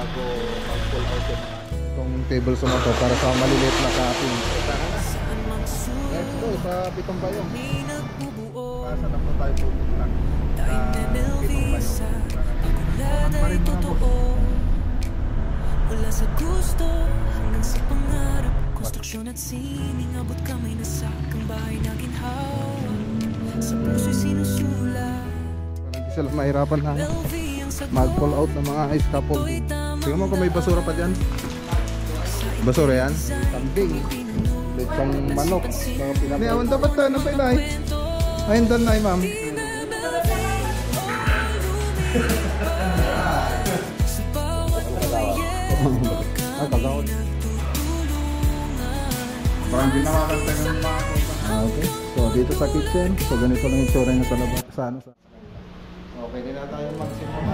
bago mag-pull out yung mga itong table sa to para sa maliliit na cutting. Let's go sa Pitong Bayong. Pasa na po tayo pupunta sa Pitong Bayong. Awan pa rin mga boss. Wala sa gusto hanggang sa pangarap, konstruksyon at sining, abot kamay na sa kang bahay na ginhawa, sa puso'y sinusulat. Parang di sila mahirapan na mag-pull out ng mga scaffolding. Tingnan mo kung may basura pa dyan. Basura yan? Kambing, lechong manok. Hindi, awan dapat tayo ng pailay. Ayun doon na ma'am. Ah, kagawad. Parang ginawakanta ng mga okay. So dito sa kitchen, so ganito lang yung tsura niya sa labas. Okay, din na tayo magsimula.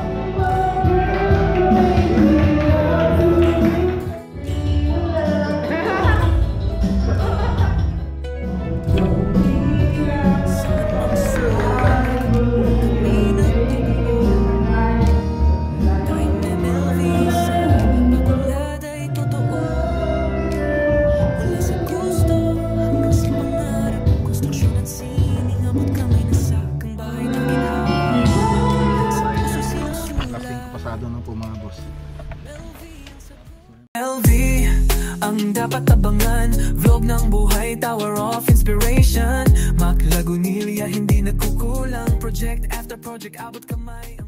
Ang dapat abangan, vlog ng buhay, tower of inspiration, Maclagunilya, hindi nagkukulang, project after project, abot kamay ang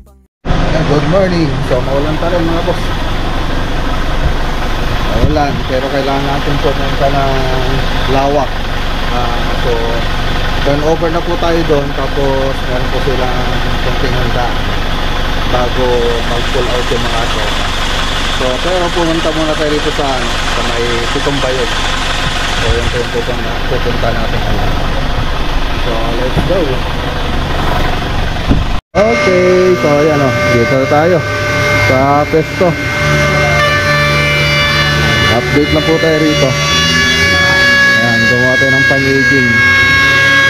Good morning. So maulan pa rin mga boss. Maulan, pero kailangan natin pumunta ng lawak. So turn over na po tayo doon, tapos meron po silang konting handa bago mag-pull out yung mga ito. So pero pumunta muna tayo dito sa may Pitong Bayong. So yun po yung pupunta natin. So let's go. Okay, so ayan o, dito na tayo sa pesto. Update na po tayo rito. Ayan, gumawa tayo ng pang-aging,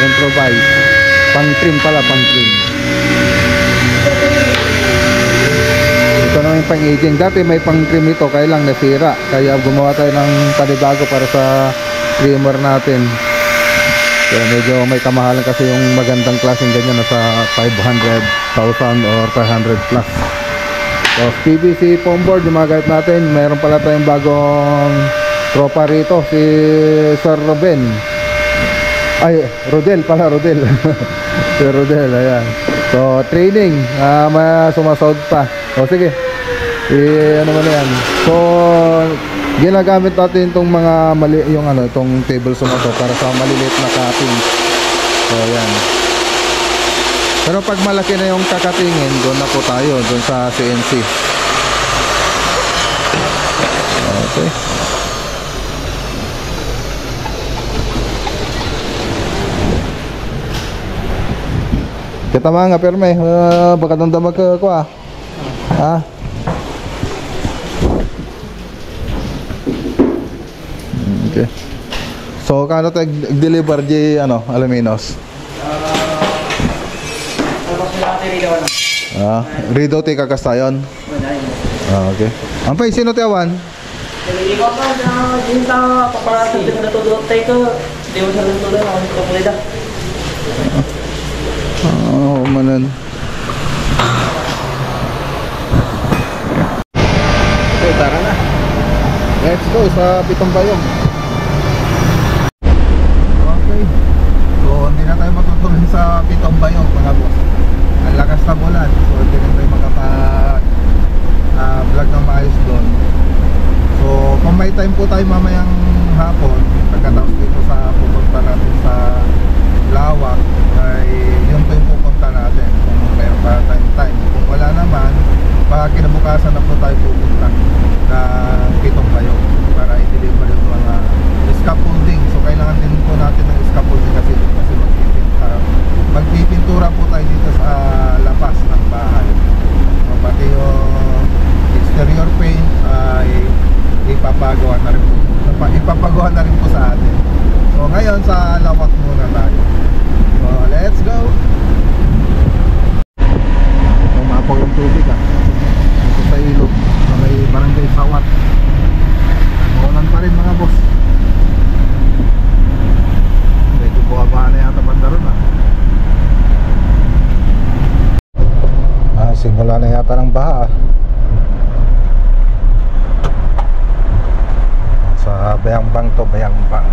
improvise, pang-trim pala, pang-trim. Ito naman yung pang-aging. Dati may pang-trim ito, kaya lang nasira. Kaya gumawa tayo ng panibago para sa trimmer natin. So medyo may kamahalan kasi yung magandang klaseng ganyan, nasa 500,000 or 500 plus. So PVC foam board yung mga gamit natin. Meron pala tayong bagong tropa rito, si Sir Ruben. Ay, Rodel pala, Rodel. Si Rodel, ayan. So training, sumasahod pa. O sige, ano man yan. So ginagamit natin itong mga yung itong table saw to para sa maliliit na cutting. So yan. Pero pag malaki na yung kakatingin, doon na po tayo, doon sa CNC. Okay. Kita mga perme, baka nandamag ko ha? Okay. So kano tayo deliver di Alaminos? Rido ti kakastayon. Okay. Ang pa sino ti awan? Hindi ko pa na dinta paparasa din na todo tayo. Di mo sa todo na ko pulida. Manan. Okay, tara na. Let's go sa Pitong Bayong. Okay. So, hindi na tayo matutuloy sa Pitong Bayong, mga boss. Ang lakas na bulan. So, hindi na tayo makapa-vlog ng maayos doon. So, kung may time po tayo mamayang hapon, pagkatapos dito sa pupunta natin sa lawak, ay yun po yung pupunta natin kung mayroon pa tayong time. Kung wala naman, baka kinabukasan na po tayo pupunta na Pitong Bayong para i-deliver yung mga scaffolding. So kailangan din po natin ng scaffolding kasi magpipintura po tayo dito sa labas ng bahay. So pati yung exterior paint ay ipapagawa na rin po sa atin. So ngayon sa lawak muna tayo. So let's go. Simula na yata ng baha sa Bayambang to, Bayambang.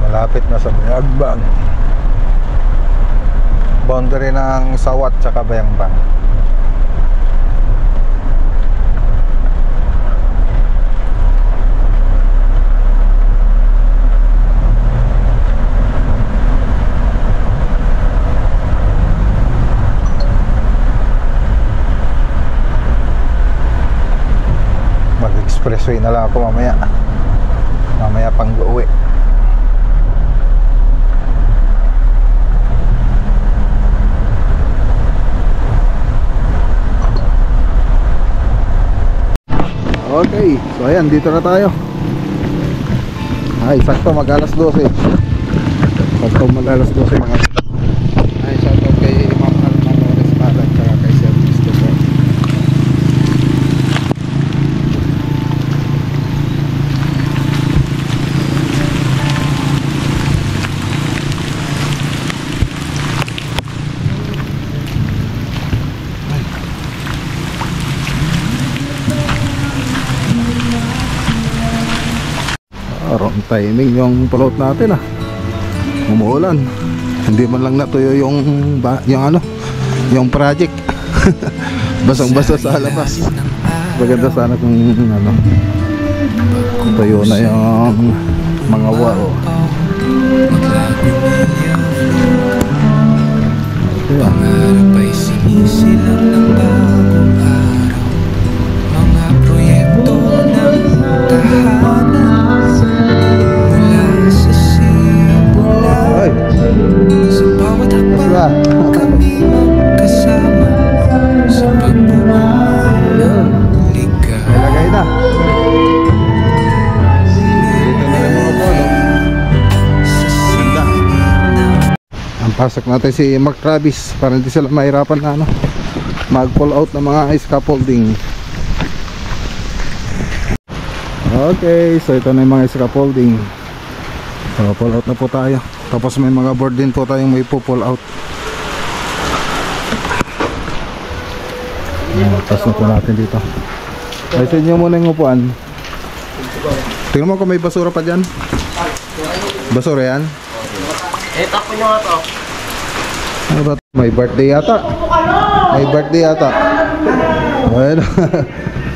Malapit na sa Bayambang. Boundary ng Sawat tsaka Bayambang. Mag-expressway na lang ako mamaya. Mamaya pang uuwi. Okay, so ayan, dito na tayo. Ay, sakto mag alas 12. Sakto mag alas 12 mga. Ay, shoutout kay Ma'am Alma Mores Palat at kay Sir Christopher. Wrong timing yung pulot natin umuulan. Hindi man lang natuyo yung yung project. Basang-basa sa labas. Maganda sana kung tuyo na yung mga wao. Pangarap ay sinisilang ng bagong araw. Mga proyekto ng tahanan. Mula sa simula, sa bawat hakbang kami magkasama. Sa pagbubuo ng ligaw. Ilagay na. Dito na rin mga polo. Ganda. Ang pasok natin si Mark Travis para hindi sila mahirapan na mag-pull out ng mga scaffolding. Okay, so ito na yung mga scaffolding. So pull out na po tayo. Tapos may mga board din po tayong may pull out. Tapos na po natin dito. Ay sa inyo muna yung upuan. Tingnan mo kung may basura pa dyan. Basura yan? Tapon nyo nga to. Ano ba? May birthday yata. May birthday yata. Bueno.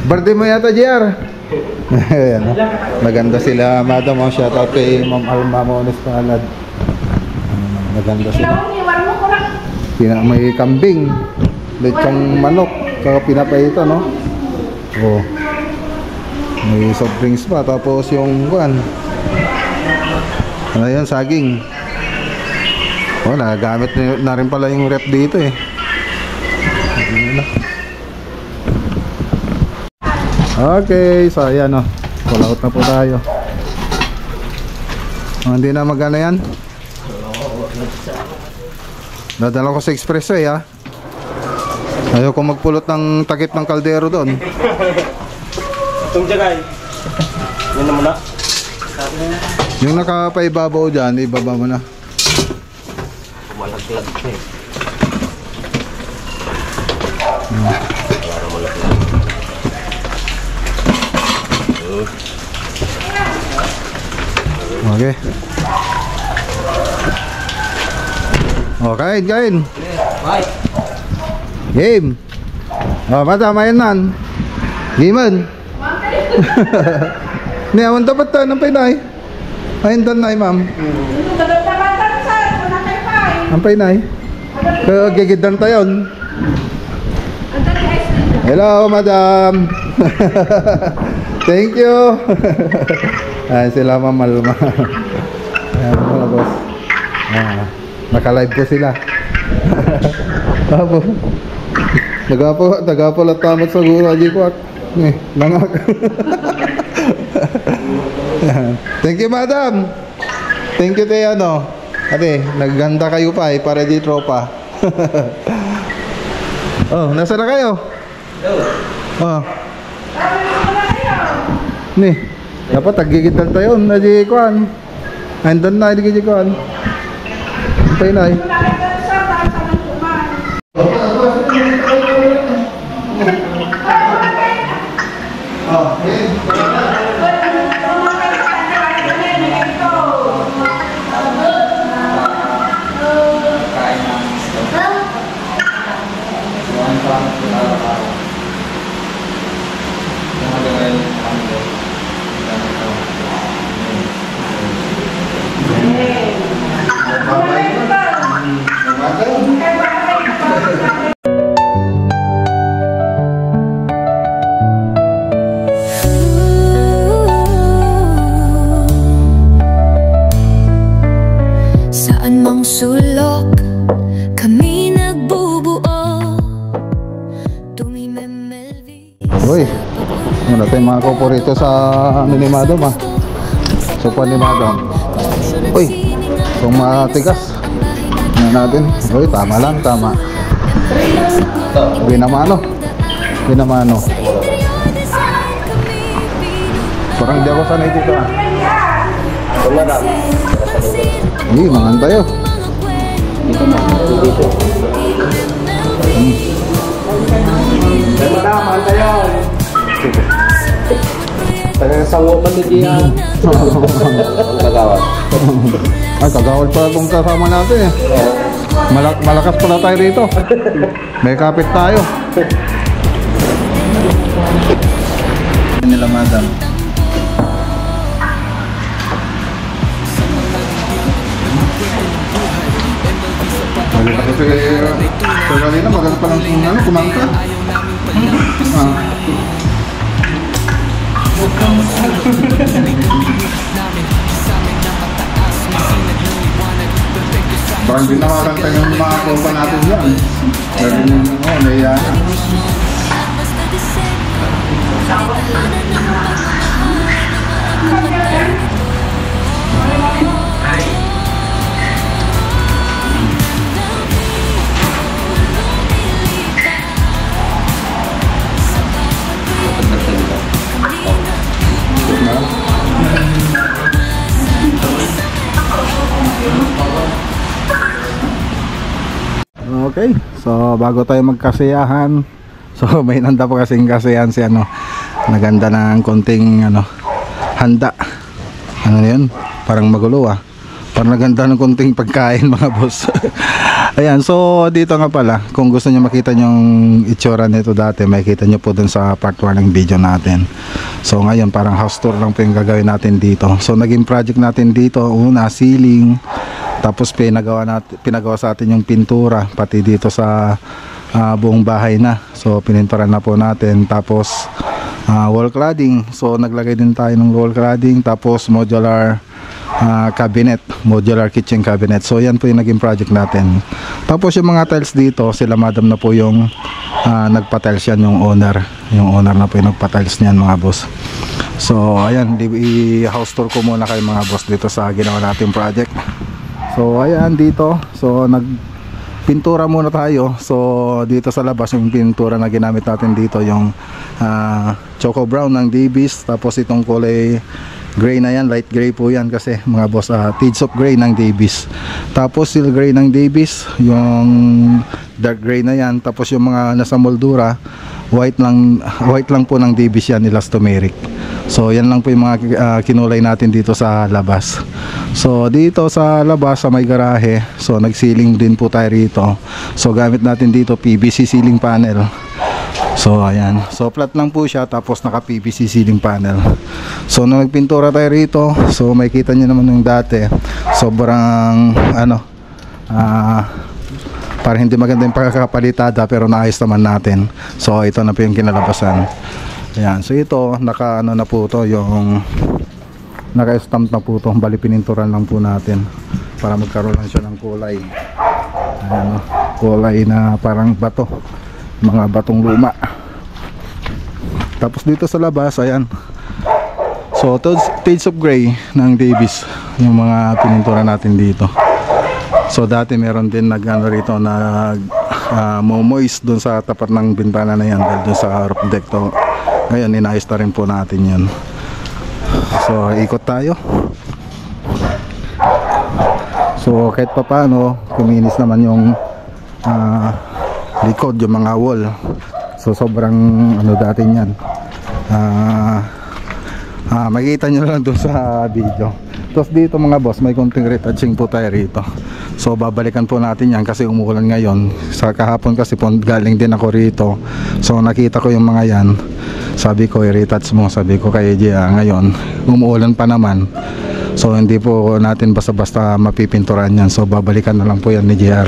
Birthday mo yata, JR. Ayan, maganda sila, madam. Shoutout kay Ma'am Alma Mores Palat. Maganda sila. May kambing, lechong manok, saka pinapahita, no? Oh. May soft drinks pa, tapos yung ano yan, saging. Wala, gamit na rin pala yung rep dito eh. Okay, so ayan pull out na po tayo. Hindi na magana yan. Dadala ko sa expressway ayaw ko magpulot ng takip ng kaldero doon. Itong jagay. Yan na muna. Yung nakapaibabaw dyan, ibaba mo na. Malaglag siya eh. Okay. Okay, kain. Bye. Game. Mata, main nan. Giman. Ni awan dapat ta ng Pinay. Ayun dan nay, ma'am. Ang Pinay. Kagigidan tayon. Hello, madam. Thank you. Ayan sila, Ma'am Alma. Ayan mga boss. Naka-live po sila. Nagapo lang tamat sa guro. Aji ko langak. Thank you, madam. Thank you tayo, Ate, nagganda kayo pa para di tropa. Oh, nasa na kayo? Oh. Ni, dapat tagigitan tayo na di kuan. Andun na di kuan. Antay na. Uy, ano natin mga kopo rito sa ano ni Madam ah. Sopa ni Madam. Uy, kung matigas. Ano natin? Uy, tama lang, tama. Binamano. Binamano. Parang di ako sanay dito ah. Hindi, mangan tayo. Madam, tayo. Taga-sangopan ni Gia. Kagawad. Ay, kagawad pala itong kasama natin eh. Malakas pala tayo rito. May kapit tayo. Nila Madam. Pero kanina maganda pa lang ano, kumangka. Baka hindi nakakanta yung mga kompa natin yan. Pero naiya na. Okay, so bago tayo magkasiyahan, so may nanda pa kasing kasiyahan si ano, naganda ng konting ano, handa. Ano yun? Parang magulo ah. Parang naganda ng konting pagkain mga boss. Ayan, so dito nga pala, kung gusto niyo makita yung itsura nito dati, makikita niyo po dun sa part 1 ng video natin. So ngayon parang house tour lang po yung gagawin natin dito. So naging project natin dito, una ceiling, tapos pinagawa sa atin yung pintura pati dito sa buong bahay na. So pininturan na po natin. Tapos wall cladding. So naglagay din tayo ng wall cladding. Tapos modular cabinet, modular kitchen cabinet. So yan po yung naging project natin. Tapos yung mga tiles dito, sila Madam na po yung nagpa-tiles yan, yung owner. Yung owner na po yung nagpa-tiles niyan mga boss. So ayan, i-house tour ko muna kayo mga boss dito sa ginawa natin project. So ayan dito, so nagpintura muna tayo. So dito sa labas yung pintura na ginamit natin dito yung choco brown ng Davis. Tapos itong kulay gray na yan, light gray po yan kasi mga boss, shades of gray ng Davis. Tapos steel gray ng Davis, yung dark gray na yan. Tapos yung mga nasa moldura, white lang po ng Davis yan, elastomeric. So yan lang po yung mga kinulay natin dito sa labas. So dito sa labas sa may garahe, so nag-ceiling din po tayo rito. So gamit natin dito PVC ceiling panel. So ayan, so flat lang po siya, tapos naka PVC ceiling panel. So nung nagpintura tayo rito, so makikita nyo naman yung dati, sobrang ano, parang hindi maganda yung pagkakapalitada, pero naayos naman natin. So ito na po yung kinalabasan. Ayan, so ito naka ano na po to, yung naka-stamp na po to, bali pininturan lang po natin para magkaroon lang siya ng kulay. Ayan, kulay na parang bato, mga batong luma. Tapos dito sa labas, ayan, so shades of gray ng Davis yung mga pinintura natin dito. So dati meron din nag-ano rito, moist dun sa tapat ng bintana na yan dahil dun sa roof deck to. Ngayon inayos na rin po natin yan. So ikot tayo. So kahit pa paano kuminis naman yung likod, yung mga wall. So sobrang ano dati yan, makikita nyo lang doon sa video. Tapos dito mga boss, may konting retouching po tayo rito. So babalikan po natin yan kasi umuulan ngayon. Sa kahapon kasi po galing din ako rito, so nakita ko yung mga yan. Sabi ko i-retouch mo, sabi ko kay Gia, ngayon umuulan pa naman, so hindi po natin basta-basta mapipinturan yan. So babalikan na lang po yan ni JR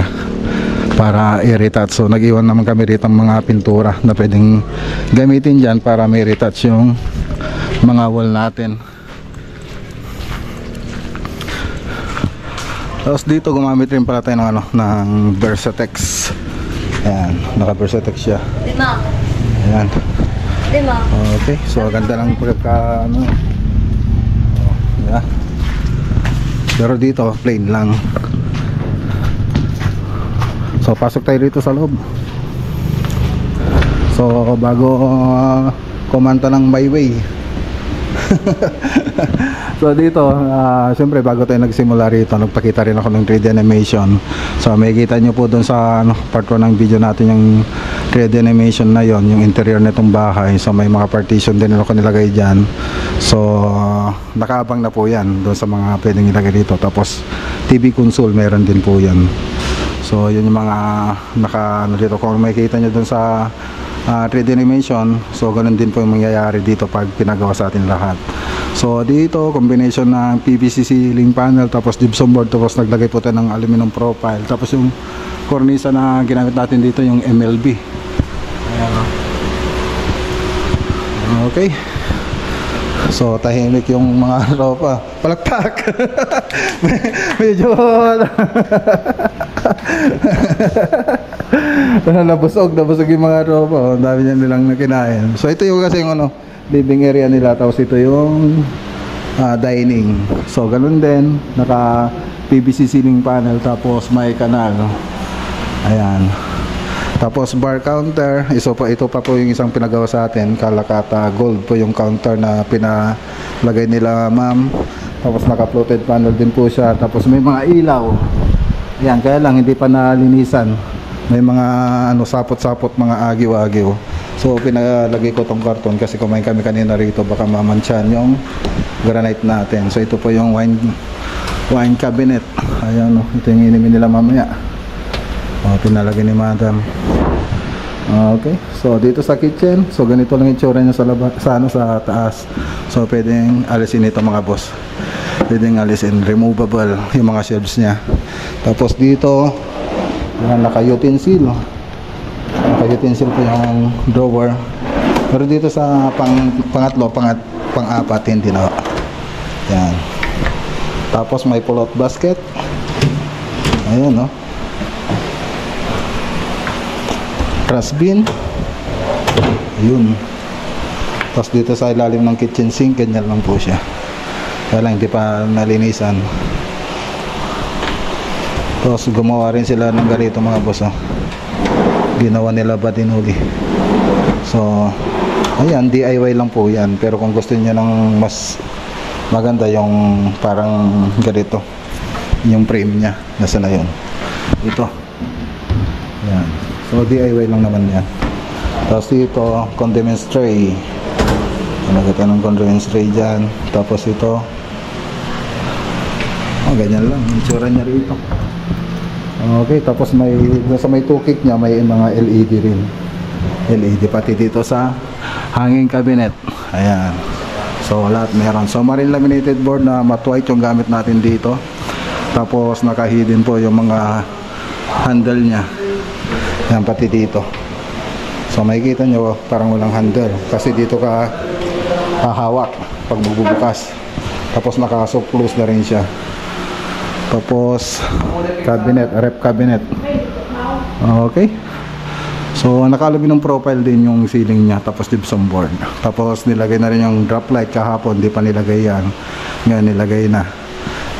para i-retouch. So nag-iwan naman kami rito ng mga pintura na pwedeng gamitin dyan para may retouch yung mga wall natin. Tapos dito gumamit rin pala tayo ng, ano, ng Versatex. Ayan, naka Versatex siya. Ayan. 5. Okay, so ganda ng pagka ano. Yeah. Pero dito plain lang. So pasok tayo dito sa loob. So bago kumanta ng My Way. So dito, siyempre bago tayo nagsimula rito, nagpakita rin ako ng 3D animation. So makikita nyo po dun sa part 1 ng video natin yung 3D animation na yon, yung interior nitong bahay. So may mga partition din ako nilagay dyan. So nakaabang na po yan dun sa mga pwedeng ilagay dito. Tapos TV console meron din po yan. So yun yung mga dito. Kung makikita nyo dun sa 3D animation, so ganun din po yung mangyayari dito pag pinagawa sa atin lahat. So dito combination ng PVC ceiling panel, tapos gypsum board, tapos naglagay po tayo ng aluminum profile, tapos yung cornisa na ginamit natin dito yung MLB. Ayan. Okay, so tahimik yung mga ropa. Palakpak. Medyo nabusog yung mga ropa. Ang dami nilang nakinain. So ito yung kasi yung living area nila. Tapos ito yung dining. So ganun din, naka PVC ceiling panel, tapos may kanal. Ayan. Tapos bar counter. Ito pa po yung isang pinagawa sa atin, Kalakata Gold po yung counter na pinalagay nila ma'am. Tapos naka floated panel din po siya. Tapos may mga ilaw. Ayan, kaya lang hindi pa nalinisan. May mga sapot-sapot, mga agiw-agiw. So pinalagay ko tong karton kasi kumain kami kanina rito, baka mamansyan yung granite natin. So ito po yung wine cabinet. Ayan, ito yung inimin nila mamaya. Pinalagay ni madam. Okay, so dito sa kitchen, so ganito lang itsura niya sa taas. So pwedeng alisin ito mga boss. Pwedeng alisin, removable yung mga shelves niya. Tapos dito, naka-utensil. Naka-utensil po yung drawer. Pero dito sa pangatlo, pang-apat, hindi na. Yan. Tapos may pull-out basket. Ayan, no? Trash bin. Ayun. Tapos dito sa ilalim ng kitchen sink, ganyan lang po siya. Kaya lang hindi pa nalinisan. Tapos gumawa rin sila ng ganito mga boss. Ginawa nila batinuli. So ayan, DIY lang po yan. Pero kung gusto niyo ng mas maganda, yung parang ganito, yung frame nya, nasa na yun? Ito. Yan. So DIY lang naman yan. Tapos dito, condiments tray. Nagata ng condiments tray dyan. Tapos ito, ganyan lang yung tsura niya rito. Okay, tapos sa may tukik niya may mga LED rin. LED pati dito sa hanging cabinet. Ayan. So lahat meron. So marine laminated board na matte white yung gamit natin dito. Tapos naka-hidden po yung mga handle niya. Yan pati dito. So makikita nyo parang walang handle kasi dito ka hahawak pag magbubukas. Tapos naka-soft close na rin siya. Tapos cabinet, rep cabinet. Okay. So naka-aluminum profile din yung ceiling niya, tapos gypsum board. Tapos nilagay na rin yung drop light kahapon, di pa nilagay yan. Ngayon nilagay na.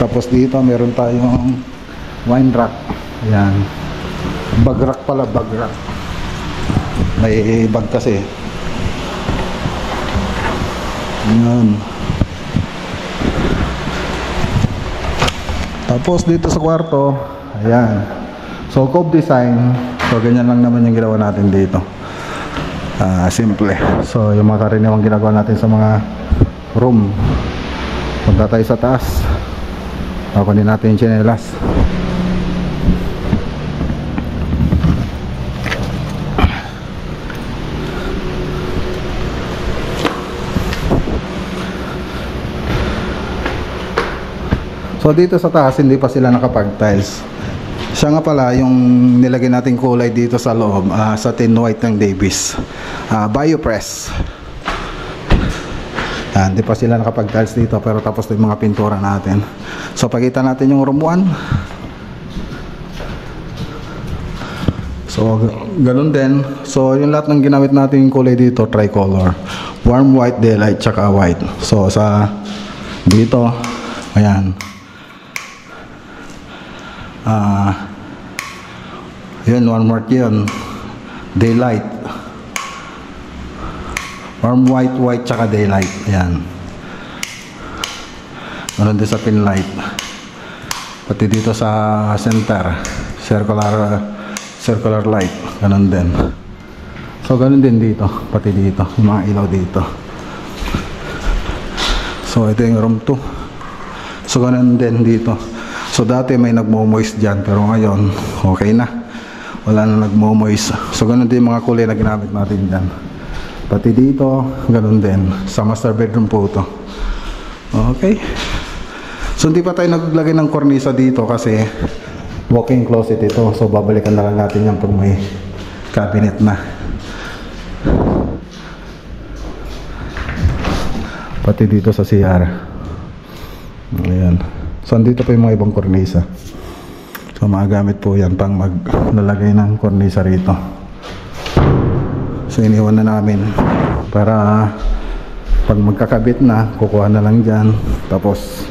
Tapos dito meron tayong wine rack. Ayan. Bag rack pala, bag rack. May bag kasi. Ayan. Tapos dito sa kwarto, ayan. So cove design. So ganyan lang naman yung ginawa natin dito. Simple. So yung mga karaniwang ginagawa natin sa mga room. Punta tayo sa taas. Kunin natin yung tsinelas. So dito sa taas hindi pa sila nakapag-tiles. Siya nga pala yung nilagay nating kulay dito sa loob, satin white ng Davis. Biopress. Hindi pa sila nakapag-tiles dito, pero tapos na yung mga pintura natin. So pakita natin yung room 1. So So ganun din. So yung lahat ng ginamit natin yung kulay dito, tricolor. Warm white, daylight, tsaka white. So sa dito, ayan. Yun, warm white yun. Daylight. Warm white, white, tsaka daylight. Ayan. Ganun din sa pin light. Pati dito sa center, circular light. Ganun din. So ganun din dito, pati dito, yung mga ilaw dito. So ito yung room 2. So ganun din dito. So dati may nagmo-moist dyan, pero ngayon okay na, wala na nagmo-moist. So ganun din mga kulay na ginamit natin dyan. Pati dito, ganun din. Sa master bedroom po ito. Okay. So hindi pa tayo naglagay ng kornisa dito kasi walk-in closet ito. So babalikan na lang natin yan pag may cabinet na. Pati dito sa CR. Ayan. So andito pa yung mga ibang kornisa. So magagamit po yan pang maglalagay ng kornisa rito. So iniwan na namin para pag magkakabit na, kukuha na lang dyan. Tapos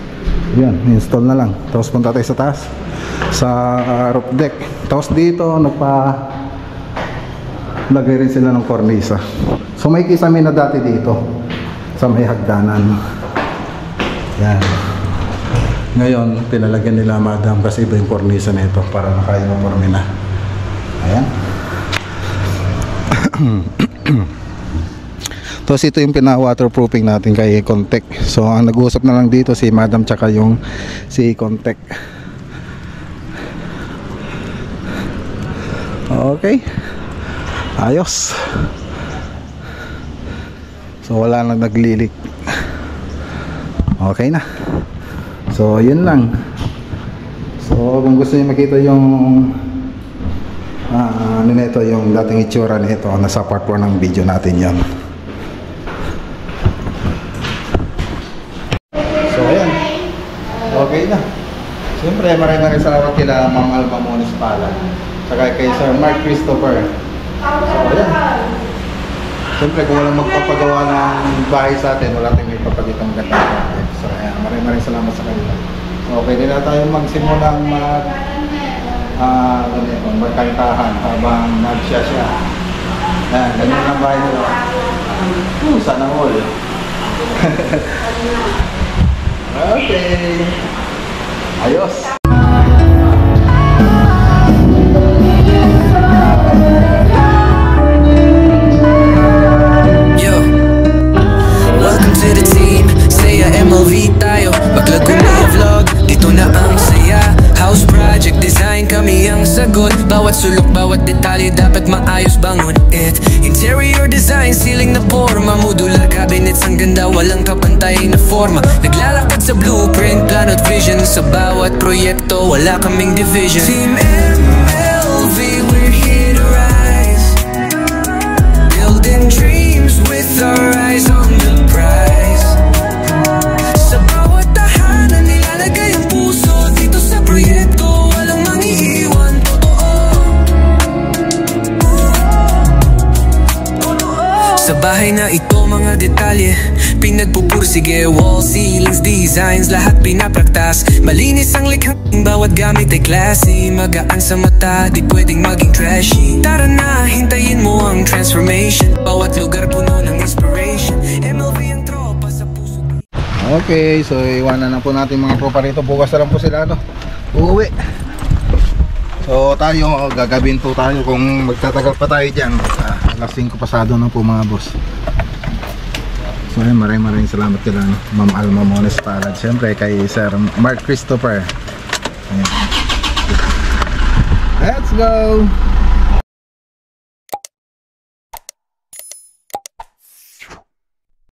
yan, install na lang. Tapos punta tayo sa taas, sa roof deck. Tapos dito lagay rin sila ng kornisa. So may kisame na dati dito sa may hagdanan. Yan. Ngayon pinalagyan nila madam kasi iba yung kornisa nito para naka-uniforme na. Ayan. Tapos ito yung pina-waterproofing natin kay Econ-Tec. So ang nag-uusap na lang dito si Madam tsaka yung si Econ-Tec. Okay. Ayos. So wala nang naglilik. Okay na. So yun lang. So kung gusto niyo makita yung ano nito, yung dating itsura nito, nasa part 1 ng video natin yon. Okay na. Siyempre, maraming salamat kila Ma'am Alma Municipal, saka kay Sir Mark Christopher. So, ayan. Siyempre, kung walang magpapagawa ng bahay sa atin, wala tayong ipapagitang ganda sa atin. So, ayan. Maraming salamat sa kanila. So, pwede na tayo magsimulang magkantahan habang nagsya-sya. Ayan, ganyan ang bahay nila. Sana all. Okay. Ayos. Yo, welcome to the team. Saya MLV tayo. Maglago na vlog, dito na ang saya. House project design, kami ang sagot. Bawat sulok, bawat detalye dapat maayos bangon it. Interior design, ceiling na forma. Modular cabinets, ang ganda, walang kapantay na forma. Naglalakad sa blueprint, plan at vision. Sa bawat proyekto, wala kaming division. Team MLV, we're here to rise. Building dreams with our eyes on the prize. Sa bawat tahanan, nilalagay ang puso. Dito sa proyekto, walang mangiiwan. Sa bahay na ito, mga detalye pinagpupursige, wall, ceilings, designs, lahat pinapraktas. Malinis ang likhang, bawat gamit ay classy. Magaan sa mata, di pwedeng maging trashy. Tara na, hintayin mo ang transformation. Bawat lugar puno ng inspiration. MLV ang tropa sa puso. Okay, so iwanan na po natin mga tropa rito. Bukas na lang po sila uuwi. So tayo, gagawin po tayo kung magtatagal pa tayo dyan. Alas 5 pasado na po mga boss. So maraming salamat kila Ma'am Alma Municipal. Siyempre kay Sir Mark Christopher. Ayan. Let's go!